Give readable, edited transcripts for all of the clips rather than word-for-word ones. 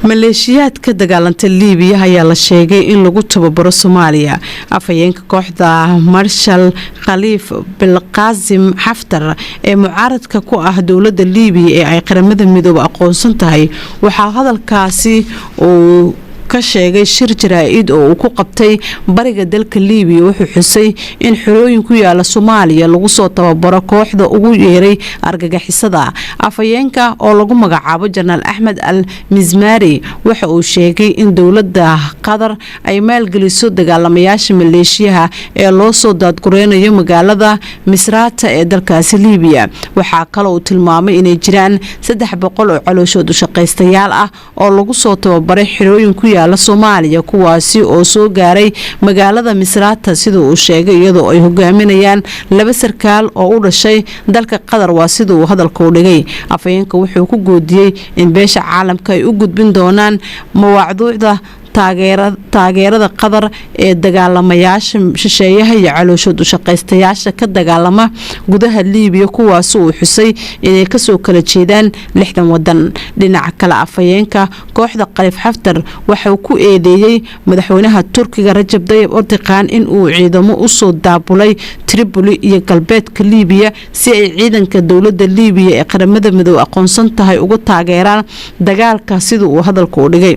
maleeshiyaadka dagaalanta Liibiya ayaa la sheegay in lagu tababaro Soomaaliya. Afhayeenka kooxda Marshal Khaliif Bilqaasim Xaftar ee mucaaradka ku ah dowladda Liibiya ee ay qaramada midoobe aqoonsan tahay waxaa hadalkaasi uu ka sheegay shir jaraa'id oo uu ku qabtay bariga dalka Liibiya wuxuu xusay in xorooyin ku yaala Soomaaliya lagu soo tababaro kooxda ugu yeeray argagixisada. Afhayeenka oo lagu magacaabo Janaal Axmed Al-Mizmari waxa uu sheegay in dowladda Qatar ay maalgeliso dagaalamayaasha maleeshiyaha ee loo soo daadgureynayo magaalada Misrata ee dalkaasi Liibiya. Waxa kale uu tilmaamay inay jiraan 300 oo calooshood u shaqaystayaal ah oo lagu soo tababaray xorooyin ku yaala Soomaaliya kuwaasi oo soo gaaray magaalada Misrata sida uu sheegay iyadoo ay hogaaminayaan 2 sarkaal oo u dhashay dalka Qatar waa sida uu hadalka u dhigay. Afhayeenka wuxuu ku goodiyay in beesha caalamka ay u gudbin doonaan mawduucda taageerada Qatar ee dagaalamayaasha shisheeyaha iyo calooshood u shaqaystayaasha ka dagaalama gudaha Liibiya kuwaas uu xusay inay ka soo kala jeedaan 60 wadan. Dhinaca kale afhayeenka kooxda Khaliif Xaftar waxa uu ku eedeeyay madaxweynaha Turkiga Rajab Tayyip Erdogan in uu ciidamo u soo daabulay Tripoli iyo galbeedka Liibiya si ay ciidanka dowladda Liibiya ee qaramada midoobe aqoonsan tahay uga taageeraan dagaalka sida uu hadalka u dhigay.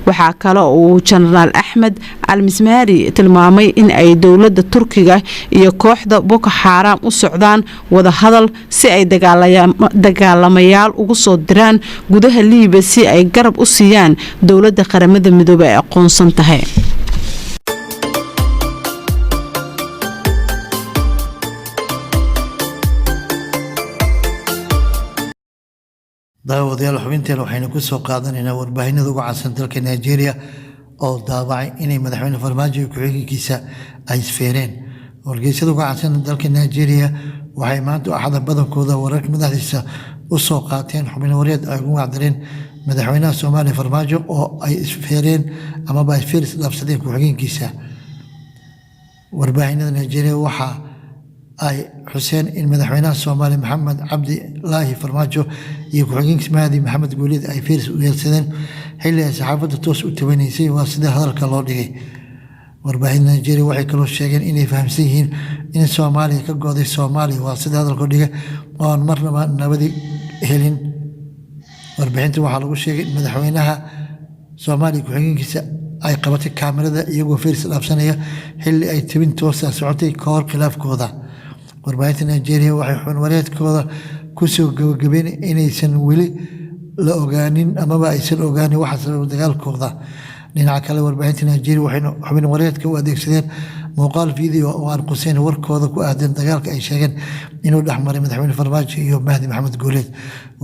Waxa kale oo Janaal Axmed Al-Mizmari tilmaamay in ay dowladda Turkiga iyo kooxda Boko Haram u socdaan wada hadal si ay dagaalamayaal ugu soo diraan gudaha Liibiya si ay garab u siiyaan dowladda qaramada midoobe ee aqoonsan tahay. daawadayaal xubinteena waxaynu ku soo qaadanaynaa warbaahinada ugu caansan dalka Nigeria oo daabacay inay madaxweyne Farmaajo iyo ku-xigeenkiisa ay isfeereen. wargeysyada ugu caansan dalka Nigeria waxay maanta axada badankooda wararka madaxdiisa u soo qaateen xubin wareed ay ugu wacdareen madaxweynaha Soomaaliya Farmaajo oo ay isfeereen ama ay isfeer isdhaafsadeen ku-xigeenkiisa. warbaahinada Nigeria waxa ay xuseen in madaxweynaha Soomaaliya Maxamed Cabdilaahi Farmaajo iyo ku-xigeenkiisa Mahdi Maxamed Guuleed ay feers u yeelsadeen xilli ay saxaafadda toos u tabanaysay waa sida hadalka loo dhigay. warbaahinada Nigeria waxay kaloo sheegeen inay fahamsan yihiin in Soomaaliya ka go'day Soomaaliya waa sida hadalka dhigay oo aan marnaba nabadi helin. warbaahinta waxaa lagu sheegay in madaxweynaha Soomaaliya ku-xigeenkiisa ay qabatay kaamirada iyagoo feers dhaafsanaya xilli ay tabin toos ah socotay ka hor khilaafkooda. warbaahinta Nigeria waxay xubin wareedkooda ku soo gabagabeen inaysan weli la ogaanin amaba aysan ogaanin waxa sabab dagaalkooda. dhinaca kale warbaahinta Nigeria waxay xubin wareedka u adeegsadeen muuqaal video oo aan quseen warkooda ku aadan dagaalka ay sheegeen inuu dhexmaray madaxweyne Farmaajo iyo Mahdi Maxamed Guuleed.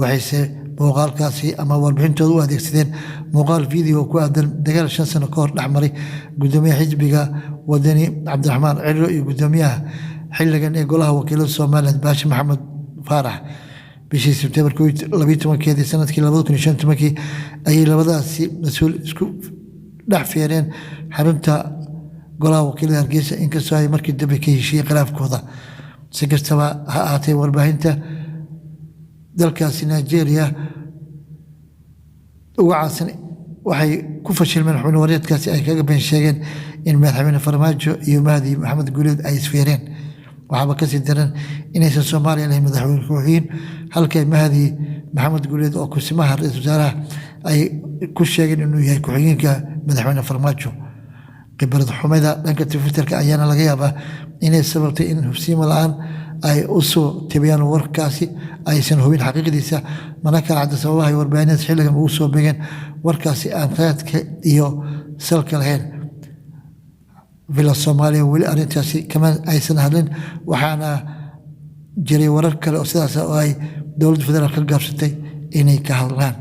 waxayse muuqaalkaasi ama warbixintooda u adeegsadeen muuqaal video ku aadan dagaal 5 sano ka hor dhexmaray gudoomiyaha xisbiga wadani Cabdiraxmaan Ciro iyo gudoomiyaha xilligan ee golaha wakiilada Soomaaliya Baashi Maxamed Faarax. bishii Sebtembar 12 sanadkii 2015 ayay labadaasi mas'uul isku dhex feereen xarunta golaha wakiilada Hargeysa inkastoo ay markii dambe ka heshiiyeen khilaafkooda. si kastaba ha ahaatee warbaahinta dalkaasi Nigeria ugu caansan waxay ku fashilmeen xubin wareedkaasi ay kaga been sheegeen in madaxweyne Farmaajo iyo Mahdi Maxamed Guuleed ay isfeereen. waxaaba ka sii daran inaysan Soomaaliya lahayn madaxweyne ku-xigeen halka Mahdi Maxamed Guuleed oo kusimaha ra'iisul wasaaraha ay ku sheegeen inuu yahay ku-xigeenka madaxweyne Farmaajo. khibrad xumada dhanka Twitterka ayaana laga yaabaa inay sababtay in hubsiimo la'aan ay u soo tabiyaan warkaasi aysan hubin xaqiiqdiisa mana kala cadda sababaha ay warbaahinada xilligan ugu soo beegeen warkaasi aan raadka iyo salka lahayn. villa Soomaaliya weli arrintaasi kama aysan hadlin waxaana jiray warar kale oo sidaas oo ay dowladda federaalka gaabsatay inay ka hadlaan.